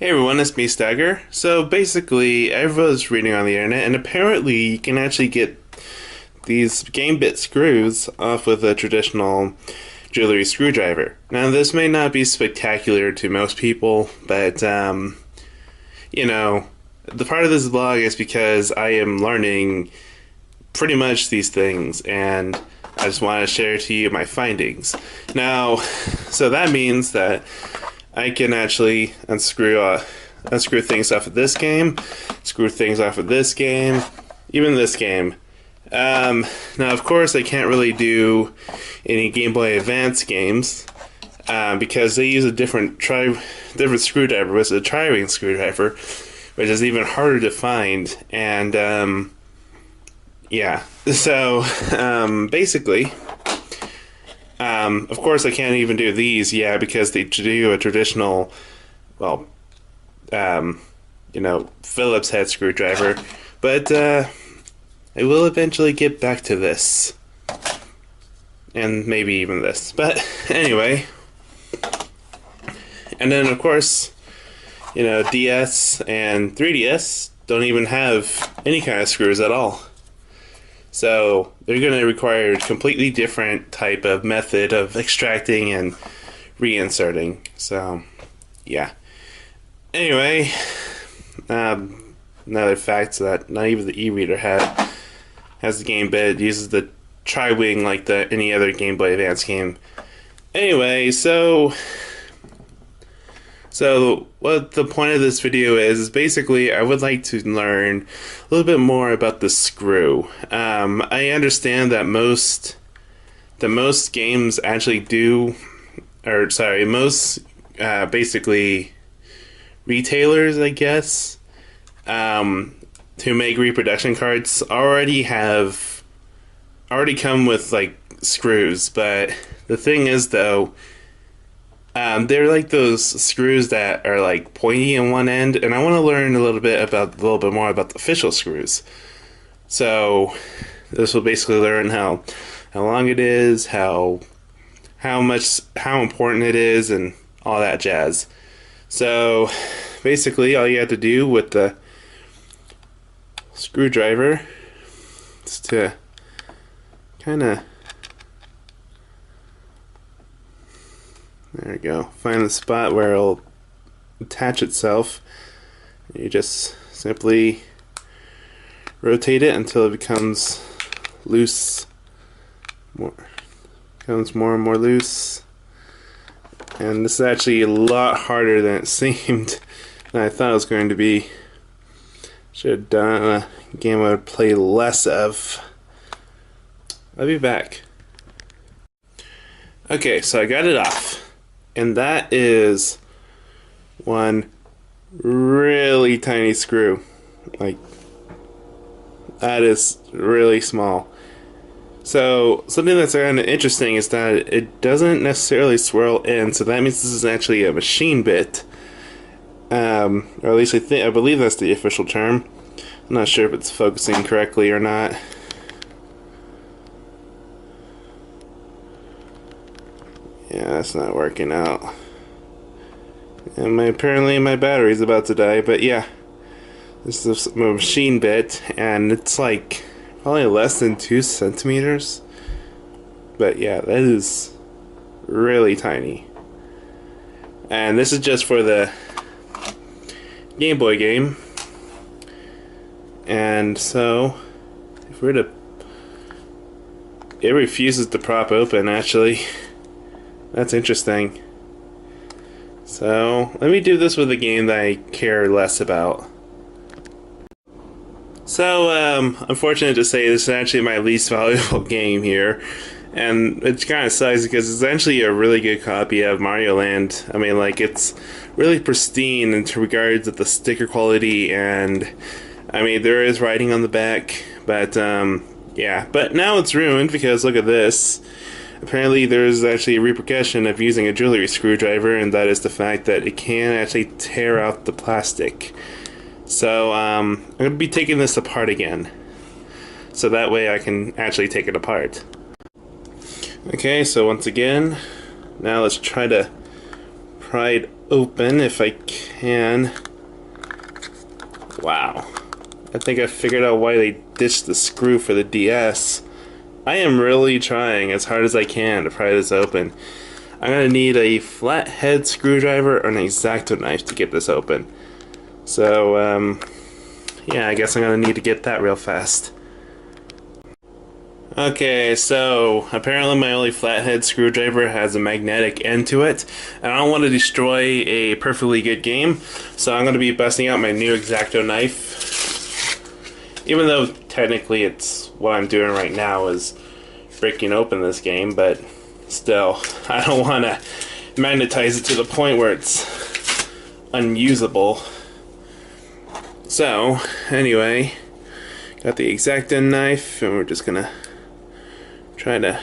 Hey everyone, it's me, Stagger. So basically, I was reading on the internet, and apparently you can actually get these game bit screws off with a traditional jewelry screwdriver. Now, this may not be spectacular to most people, but you know, the part of this blog is because I am learning pretty much these things, and I just want to share to you my findings. Now, so that means that I can actually unscrew things off of this game, screw things off of this game, even this game. Now, of course, I can't really do any Game Boy Advance games because they use a different screwdriver, which is a tri-ring screwdriver, which is even harder to find. And yeah, so basically. Of course, I can't even do these, because they do a traditional, well, Phillips head screwdriver. But I will eventually get back to this, and maybe even this. But anyway, and then of course, DS and 3DS don't even have any kind of screws at all. So they're going to require a completely different type of method of extracting and reinserting. So, yeah. Anyway, another fact that not even the e-reader has the game bit. It uses the tri-wing like any other Game Boy Advance game. Anyway, so what the point of this video is basically I would like to learn a little bit more about the screw. I understand that most games actually do, or sorry, most basically retailers, I guess, who make reproduction cards already come with like screws. But the thing is though, they're like those screws that are like pointy in one end, and I want to learn a little bit more about the official screws. So this will basically learn how long it is, how important it is, and all that jazz. So basically, all you have to do with the screwdriver is to kind of, there we go, find the spot where it'll attach itself. You just simply rotate it until it becomes loose, becomes more and more loose. And this is actually a lot harder than it seemed, than I thought it was going to be. Should have done a game I would play less of. I'll be back. Okay, so I got it off. And that is one really tiny screw. Like, that is really small. So, something that's kind of interesting is that it doesn't necessarily swirl in, so that means this is actually a machine bit. Or at least I believe that's the official term. I'm not sure if it's focusing correctly or not. Yeah, that's not working out. And apparently my battery's about to die, but yeah. This is a machine bit, and it's like probably less than 2 centimeters. But yeah, that is really tiny. And this is just for the Game Boy game. And so, if we're to... it refuses to prop open, actually. That's interesting. So, let me do this with a game that I care less about. So, unfortunate to say, this is actually my least valuable game here. And it kind of sucks because it's actually a really good copy of Mario Land. I mean, like, it's really pristine in regards to the sticker quality, and I mean, there is writing on the back, but yeah. But now it's ruined because look at this. Apparently there's actually a repercussion of using a jewelry screwdriver, and that is the fact that it can actually tear out the plastic. So I'm going to be taking this apart again, so that way I can actually take it apart. Okay, so once again, now let's try to pry it open if I can. Wow. I think I figured out why they ditched the screw for the DS. I am really trying as hard as I can to pry this open. I'm going to need a flathead screwdriver or an X-Acto knife to get this open. So, yeah, I guess I'm going to need to get that real fast. Okay, so apparently my only flathead screwdriver has a magnetic end to it, and I don't want to destroy a perfectly good game, so I'm going to be busting out my new X-Acto knife. Even though technically it's what I'm doing right now is breaking open this game, but still, I don't want to magnetize it to the point where it's unusable. So, anyway, got the X-Acto knife, and we're just going to try to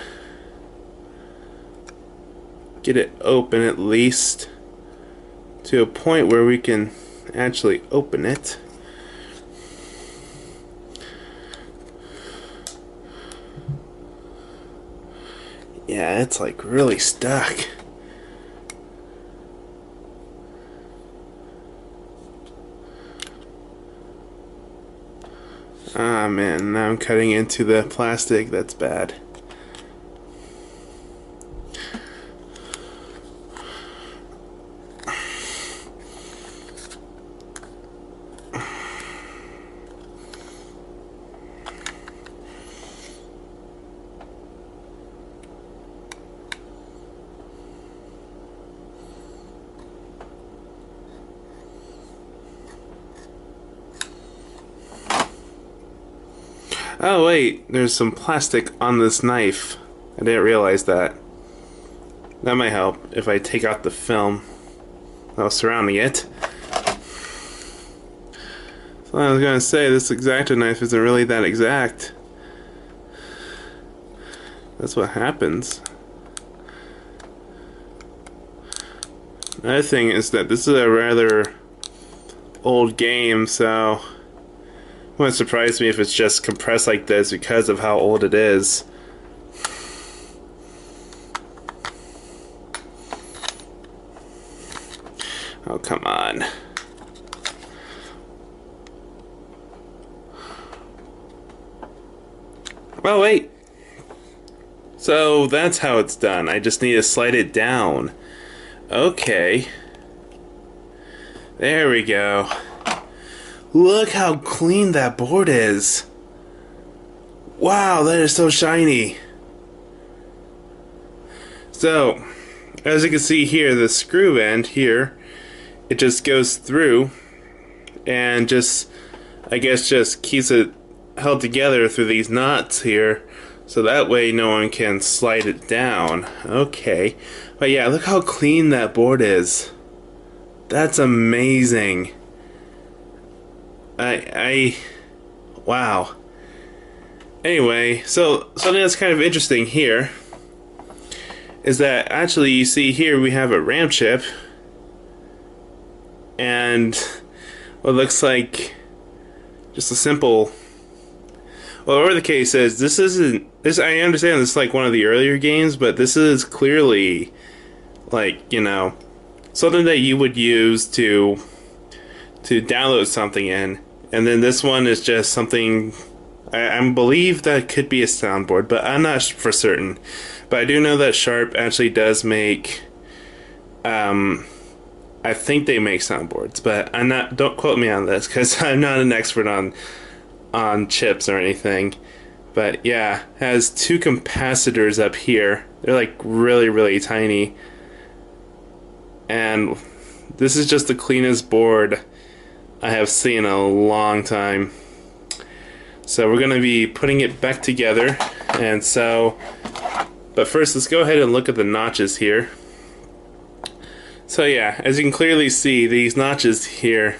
get it open at least to a point where we can actually open it. Yeah, it's like really stuck. Ah man, now I'm cutting into the plastic. That's bad. Oh wait, there's some plastic on this knife. I didn't realize that. That might help if I take out the film that was surrounding it. So I was gonna say, this X-Acto knife isn't really that exact. That's what happens. Another thing is that this is a rather old game, so it wouldn't surprise me if it's just compressed like this because of how old it is. Oh, come on. Oh, wait. So that's how it's done. I just need to slide it down. Okay. There we go. Look how clean that board is. Wow, that is so shiny. So, as you can see here, the screw end here, it just goes through and just, I guess, just keeps it held together through these knots here, so that way no one can slide it down. Okay. But yeah, look how clean that board is. That's amazing. Wow. Anyway, so something that's kind of interesting here is that actually you see here we have a RAM chip and what looks like just a simple, well, whatever the case is, this isn't, this, I understand this is like one of the earlier games, but this is clearly like, you know, something that you would use to download something in. And then this one is just something, I believe that could be a soundboard, but I'm not for certain. But I do know that Sharp actually does make, I think they make soundboards, but I'm not, don't quote me on this because I'm not an expert on chips or anything. But yeah, it has two capacitors up here. They're like really, really tiny. And this is just the cleanest board I have seen in a long time. So we're going to be putting it back together. And so, but first let's go ahead and look at the notches here. So yeah, as you can clearly see, these notches here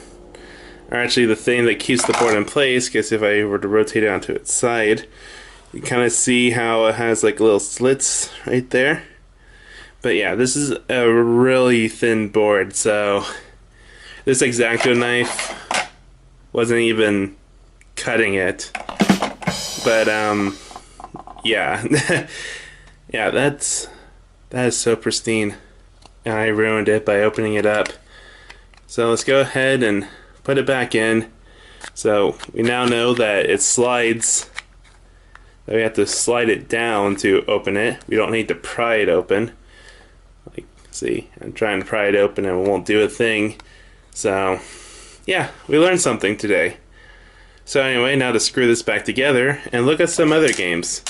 are actually the thing that keeps the board in place, because if I were to rotate it onto its side, you kind of see how it has like little slits right there. But yeah, this is a really thin board, so this X-Acto knife wasn't even cutting it. But yeah. Yeah, that is so pristine. and I ruined it by opening it up. So let's go ahead and put it back in. So we now know that it slides, that we have to slide it down to open it. We don't need to pry it open. Like, see, I'm trying to pry it open and it won't do a thing. So yeah, we learned something today. So anyway, now to screw this back together and look at some other games.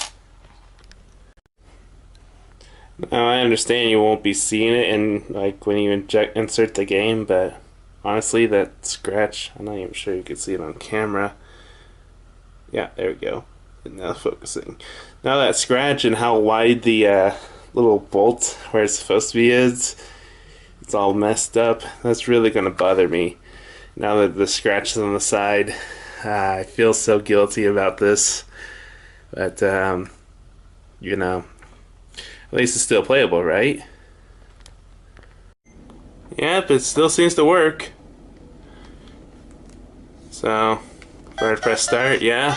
Now I understand you won't be seeing it in like when you insert the game, but honestly that scratch, I'm not even sure you can see it on camera. Yeah, there we go. And now focusing. Now that scratch and how wide the little bolt where it's supposed to be is, it's all messed up. That's really gonna bother me. Now that the scratch is on the side, I feel so guilty about this. But you know, at least it's still playable, right? Yep, it still seems to work. So, if I press start, yeah.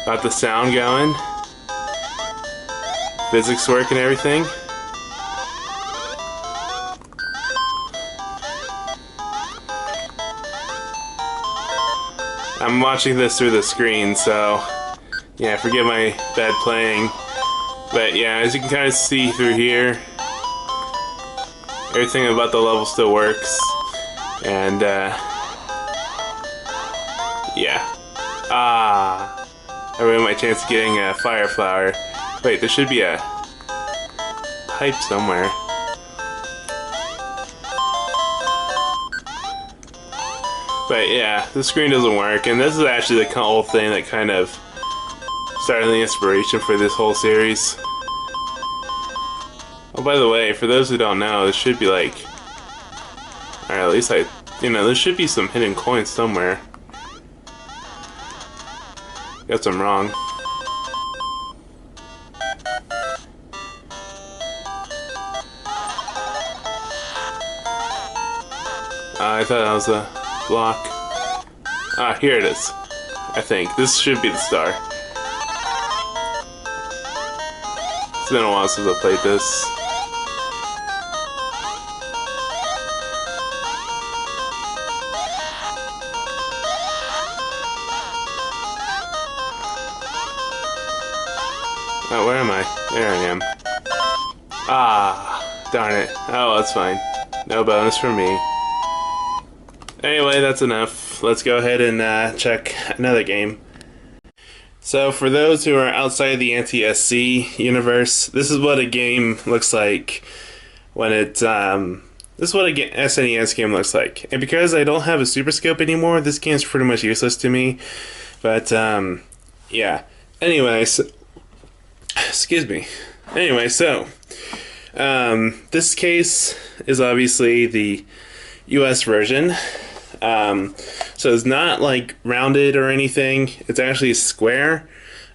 Got the sound going. Physics work and everything. I'm watching this through the screen, so yeah, forgive my bad playing. But yeah, as you can kind of see through here, everything about the level still works. And yeah. I ruined my chance of getting a fire flower. Wait, there should be a pipe somewhere. But yeah, the screen doesn't work, and this is actually the whole thing that kind of started the inspiration for this whole series. Oh, by the way, for those who don't know, this should be like, or at least there should be some hidden coins somewhere. Guess I'm wrong. I thought that was a block. Ah, here it is. I think this should be the star. It's been a while since I played this. Oh, where am I? There I am. Ah, darn it. Oh, that's fine. No bonus for me. Anyway, that's enough. Let's go ahead and check another game. So for those who are outside the NTSC universe, this is what a game looks like when it, this is what a SNES game looks like. And because I don't have a Super Scope anymore, this game's pretty much useless to me. But, yeah. Anyways, excuse me. Anyway, so, this case is obviously the US version. So it's not like rounded or anything. It's actually square.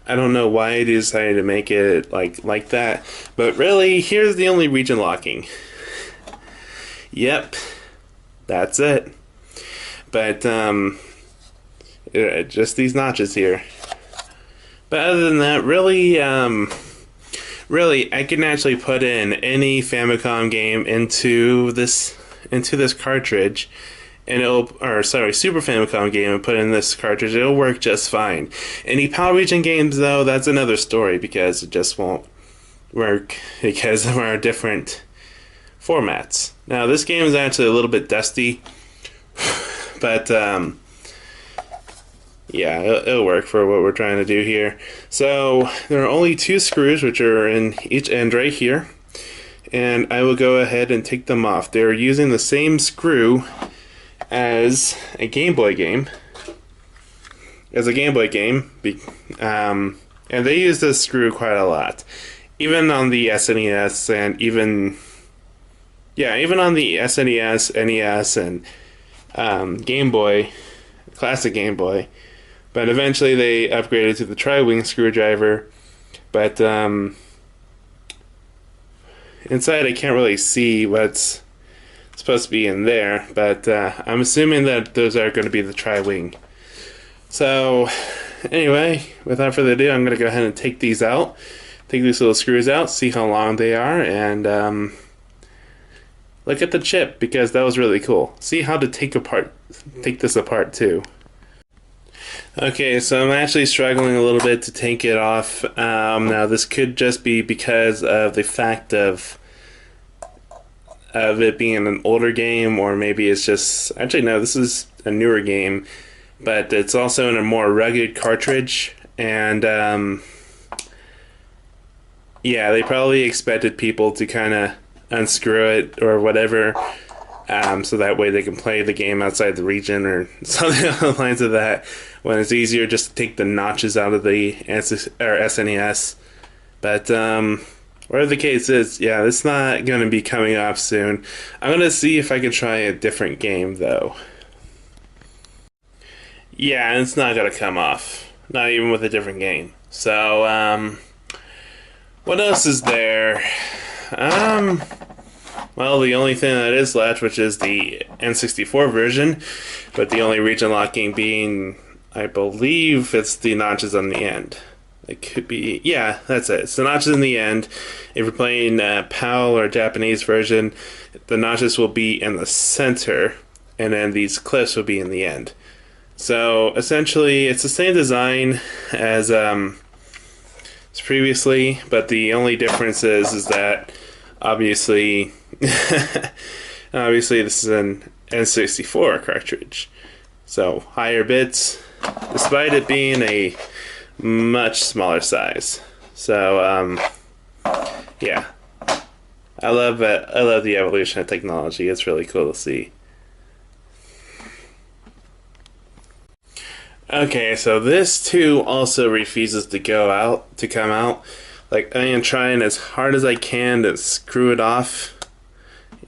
I don't know why they decided to make it like that. But really, here's the only region locking. Yep, that's it. But just these notches here. But other than that, really, I can actually put in any Famicom game into this cartridge, and Super Famicom game and put in this cartridge. It'll work just fine. Any PAL region games, though, that's another story because it just won't work because of our different formats. Now, this game is actually a little bit dusty, but yeah, it'll work for what we're trying to do here. So there are only 2 screws, which are in each end right here, and I will go ahead and take them off. They're using the same screw as a Game Boy game. And they use this screw quite a lot, even on the SNES and even on the SNES, NES, and Game Boy, classic Game Boy. But eventually they upgraded to the tri-wing screwdriver. But inside I can't really see what's supposed to be in there, but I'm assuming that those are going to be the tri-wing. So anyway, without further ado, I'm going to go ahead and take these out, take these little screws out, see how long they are, and look at the chip because that was really cool. See how to take this apart too. Okay, so I'm actually struggling a little bit to take it off. Now this could just be because of the fact of it being an older game, or maybe it's just, actually no, this is a newer game, but it's also in a more rugged cartridge, and yeah, they probably expected people to kind of unscrew it or whatever, so that way they can play the game outside the region or something along the lines of that, when it's easier just to take the notches out of the SNES. But whatever the case is, yeah, it's not going to be coming off soon. I'm going to see if I can try a different game, though. Yeah, it's not going to come off. Not even with a different game. So, what else is there? Well, the only thing that is left, which is the N64 version, but the only region locking being, I believe, it's the notches on the end. It could be, yeah, that's it. It's the notches in the end. If you're playing PAL or Japanese version, the notches will be in the center, and then these clips will be in the end. So essentially, it's the same design as previously, but the only difference is that obviously, obviously this is an N64 cartridge, so higher bits, despite it being a much smaller size. So yeah, I love it. I love the evolution of technology. It's really cool to see. Okay, so this too also refuses to come out. Like, I am trying as hard as I can to screw it off.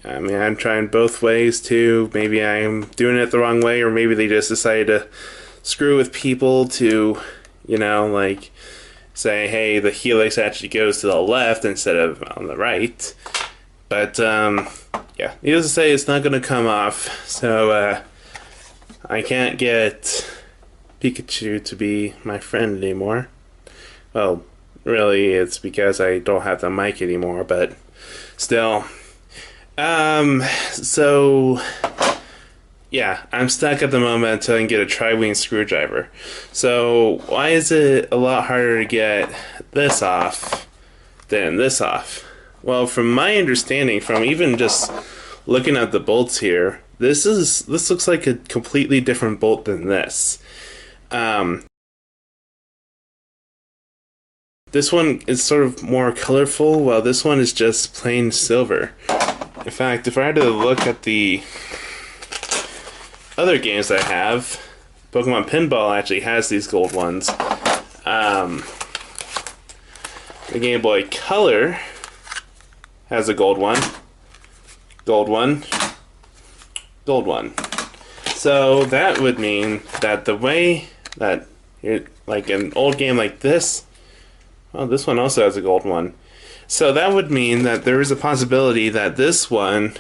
I mean, I'm trying both ways too. Maybe I'm doing it the wrong way, or maybe they just decided to screw with people to, you know, like say, hey, the helix actually goes to the left instead of on the right. But yeah, needless to say, it's not going to come off. So I can't get Pikachu to be my friend anymore. Well, really, it's because I don't have the mic anymore, but still. So yeah, I'm stuck at the moment until I can get a tri-wing screwdriver. So why is it a lot harder to get this off than this off? Well, from my understanding, from even just looking at the bolts here, this looks like a completely different bolt than this. This one is sort of more colorful, while this one is just plain silver. In fact, if I had to look at the other games I have, Pokemon Pinball actually has these gold ones. The Game Boy Color has a gold one, gold one, gold one. So that would mean that the way that, like an old game like this, well, this one also has a gold one. So that would mean that there is a possibility that this one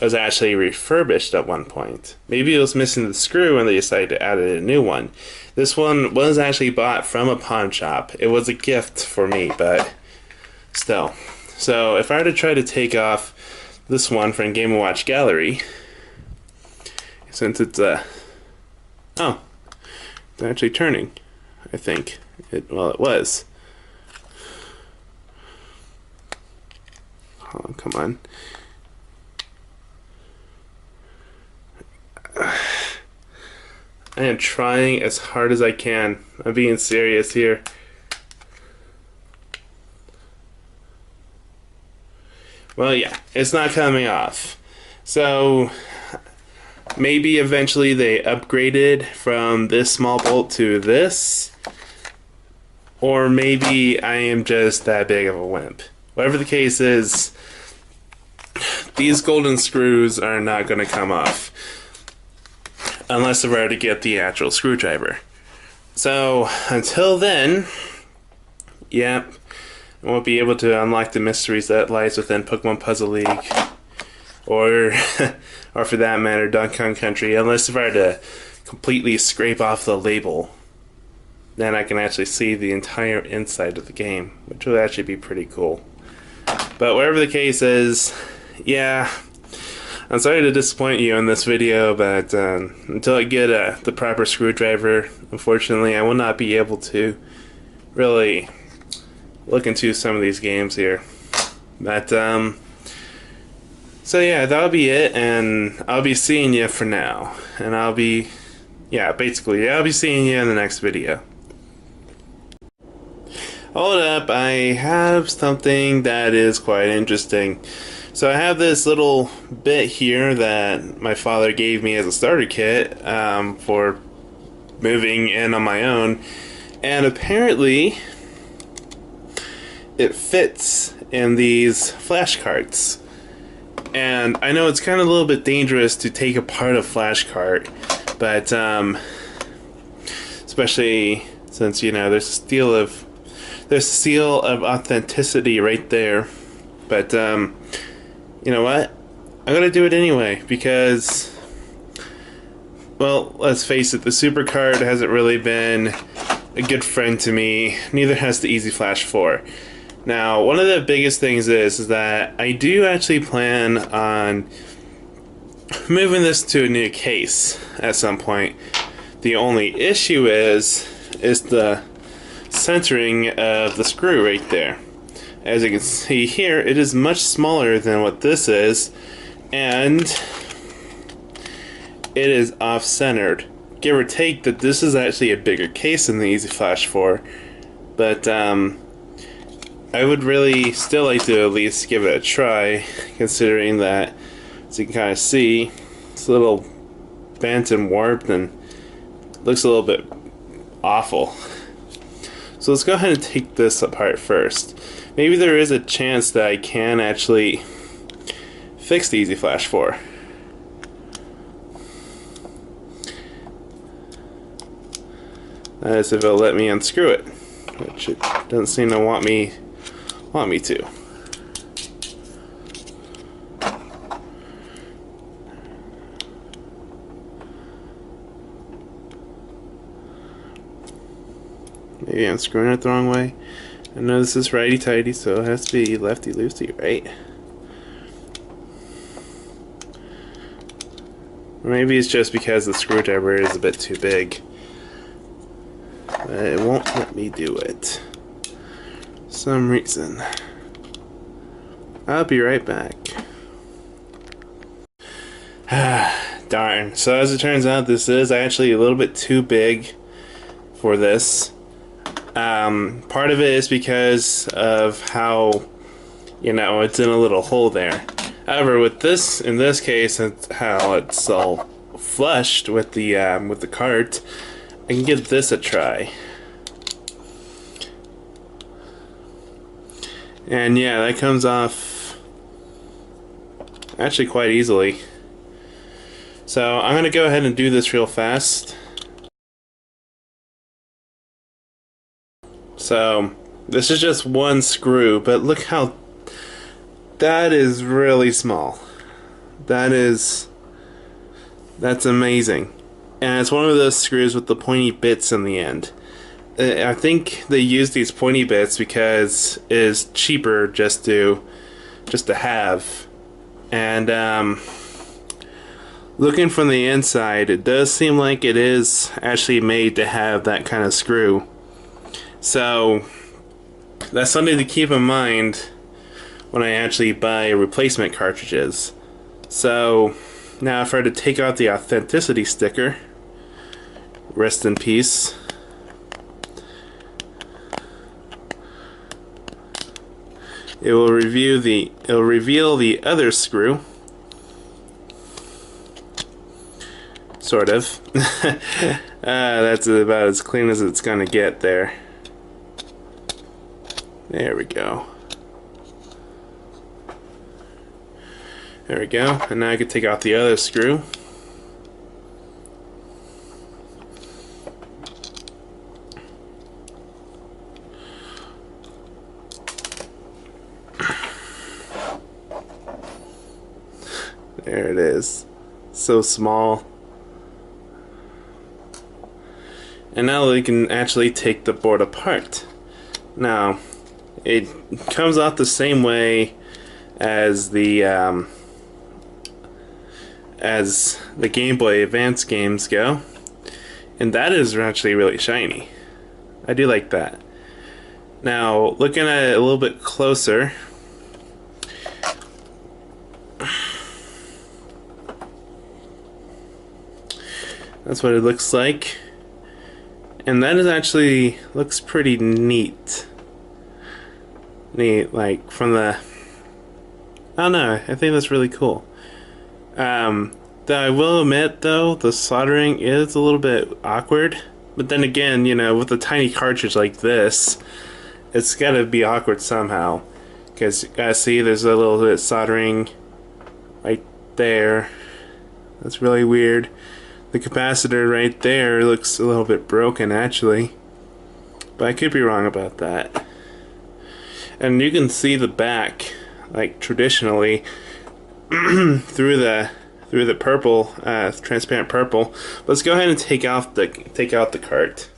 was actually refurbished at one point. Maybe it was missing the screw and they decided to add a new one. This one was actually bought from a pawn shop. It was a gift for me, but still. So if I were to try to take off this one from Game & Watch Gallery, since it's oh, it's actually turning, I think. Well, it was. Oh, come on. I am trying as hard as I can. I'm being serious here. Well, yeah, it's not coming off. So maybe eventually they upgraded from this small bolt to this, or maybe I am just that big of a wimp. Whatever the case is, these golden screws are not going to come off unless I were to get the actual screwdriver. So until then, yep, I won't be able to unlock the mysteries that lies within Pokemon Puzzle League, or or for that matter, Donkey Kong Country, unless if I were to completely scrape off the label. Then I can actually see the entire inside of the game, which would actually be pretty cool. But whatever the case is, yeah, I'm sorry to disappoint you in this video, but until I get the proper screwdriver, unfortunately, I will not be able to really look into some of these games here. But, so yeah, that'll be it, and I'll be seeing you for now. And I'll be seeing you in the next video. Hold up, I have something that is quite interesting. So I have this little bit here that my father gave me as a starter kit for moving in on my own, and apparently it fits in these flash carts. And I know it's kind of a little bit dangerous to take apart a flash cart, but especially since, you know, there's a seal of authenticity right there. But you know what? I'm gonna do it anyway because, well, let's face it, the Super Card hasn't really been a good friend to me. Neither has the Easy Flash 4. Now, one of the biggest things is that I do actually plan on moving this to a new case at some point. The only issue is the centering of the screw right there. As you can see here, it is much smaller than what this is, and it is off-centered. Give or take that this is actually a bigger case than the Easy Flash 4, but I would really still like to at least give it a try, considering that, as you can kind of see, it's a little bent and warped and looks a little bit awful. So let's go ahead and take this apart first. Maybe there is a chance that I can actually fix the Easy Flash 4. That is if it'll let me unscrew it, which it doesn't seem to want me to. Maybe I'm screwing it the wrong way. I know this is righty-tighty, so it has to be lefty-loosey, right? Or maybe it's just because the screwdriver is a bit too big. But it won't let me do it. For some reason. I'll be right back. Darn. So as it turns out, this is actually a little bit too big for this. Part of it is because of how, you know, it's in a little hole there. However, with this, in this case, it's how it's all flushed with the cart. I can give this a try. And yeah, that comes off actually quite easily. So I'm gonna go ahead and do this real fast. So this is just one screw, but look how that is really small. That's amazing. And it's one of those screws with the pointy bits in the end. I think they use these pointy bits because it is cheaper just to have. And looking from the inside, it does seem like it is actually made to have that kind of screw. So that's something to keep in mind when I actually buy replacement cartridges. So now if I were to take out the authenticity sticker, rest in peace, it will reveal the other screw, sort of. That's about as clean as it's gonna get there. There we go. There we go. And now I can take out the other screw. There it is. So small. And now we can actually take the board apart. Now, it comes out the same way as the as the Game Boy Advance games go, and that is actually really shiny. I do like that. Now, looking at it a little bit closer, that's what it looks like. And that is actually looks pretty neat. Neat, like from the, I don't know, I think that's really cool. Though I will admit though, the soldering is a little bit awkward. But then again, you know, with a tiny cartridge like this, it's gotta be awkward somehow. Because you gotta see there's a little bit of soldering right there. That's really weird. The capacitor right there looks a little bit broken actually. But I could be wrong about that. And you can see the back, like traditionally, through the purple, transparent purple. Let's go ahead and take out the cart.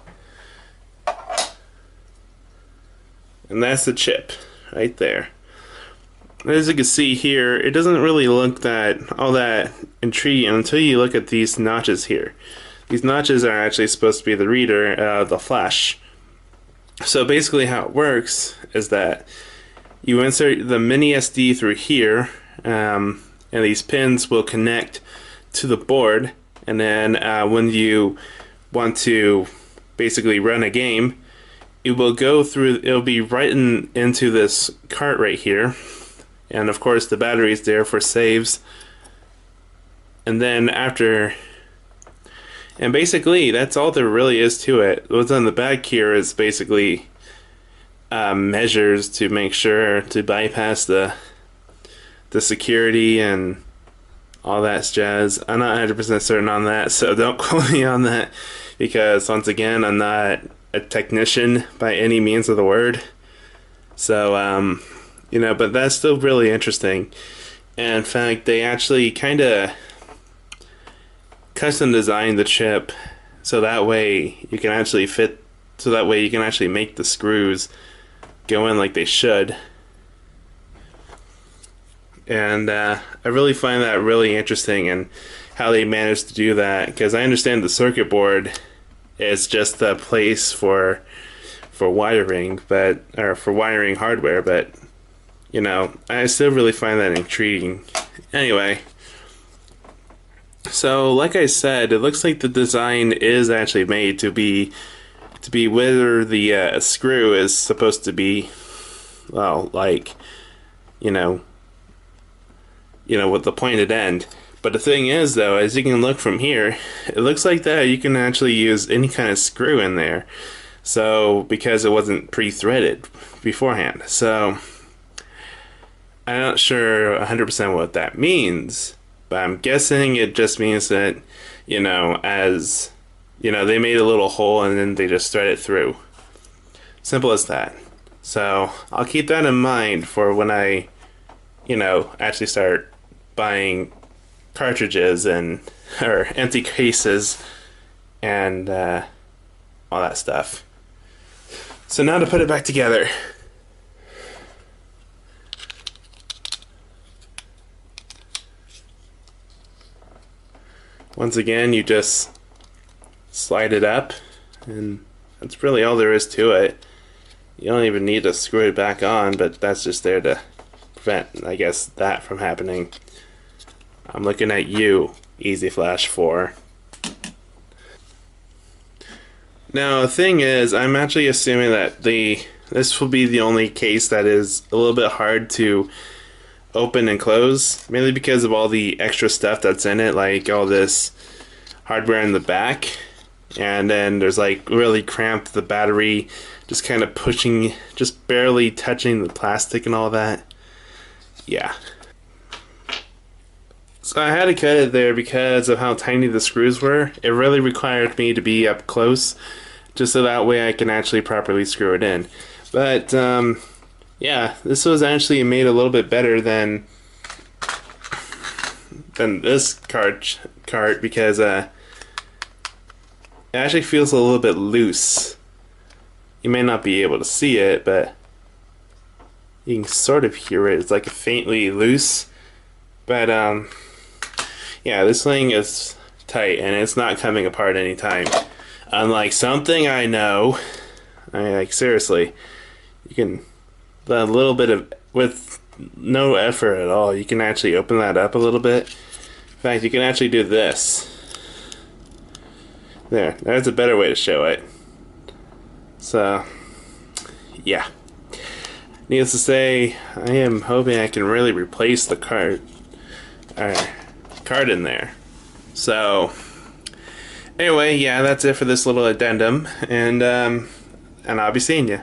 And that's the chip right there. As you can see here, it doesn't really look all that intriguing until you look at these notches here. These notches are actually supposed to be the reader, the flash. So basically how it works is that you insert the mini SD through here, and these pins will connect to the board, and then when you want to basically run a game, it will go through, it'll be right into this cart right here, and of course the battery is there for saves. And then after, and basically that's all there really is to it. What's on the back here is basically measures to make sure to bypass the security and all that jazz. I'm not 100% certain on that, so don't quote me on that, because once again, I'm not a technician by any means of the word. So, you know, but that's still really interesting. And in fact, they actually kind of custom designed the chip so that way you can actually make the screws go in like they should. And I really find that really interesting, and how they managed to do that, because I understand the circuit board is just a place for wiring, or for wiring hardware, but you know, I still really find that intriguing. Anyway, so like I said, it looks like the design is actually made to be where the screw is supposed to be, well, like, you know, with the pointed end. But the thing is, though, as you can look from here, it looks like that you can actually use any kind of screw in there. So, because it wasn't pre-threaded beforehand. So, I'm not sure 100% what that means, but I'm guessing it just means that, you know, as, you know, they made a little hole and then they just thread it through. Simple as that. So, I'll keep that in mind for when I, you know, actually start buying cartridges or empty cases and all that stuff. So now to put it back together. Once again, you just slide it up, and that's really all there is to it. You don't even need to screw it back on, but that's just there to prevent, I guess, that from happening. I'm looking at you, Easy Flash 4. Now, the thing is, I'm actually assuming that this will be the only case that is a little bit hard to open and close, mainly because of all the extra stuff that's in it, like all this hardware in the back, and then there's like really cramped the battery, just kind of pushing, just barely touching the plastic and all that. Yeah. So I had to cut it there because of how tiny the screws were. It really required me to be up close, just so that way I can actually properly screw it in. But yeah, this was actually made a little bit better than this cart because it actually feels a little bit loose. You may not be able to see it, but you can sort of hear it. It's like faintly loose, but Yeah, this thing is tight and it's not coming apart anytime. Unlike something I know, like seriously, you can, a little bit of, with no effort at all, you can actually open that up a little bit. In fact, you can actually do this. There's a better way to show it. So, yeah. Needless to say, I am hoping I can really replace the card in there. So, anyway, yeah, that's it for this little addendum, and I'll be seeing you.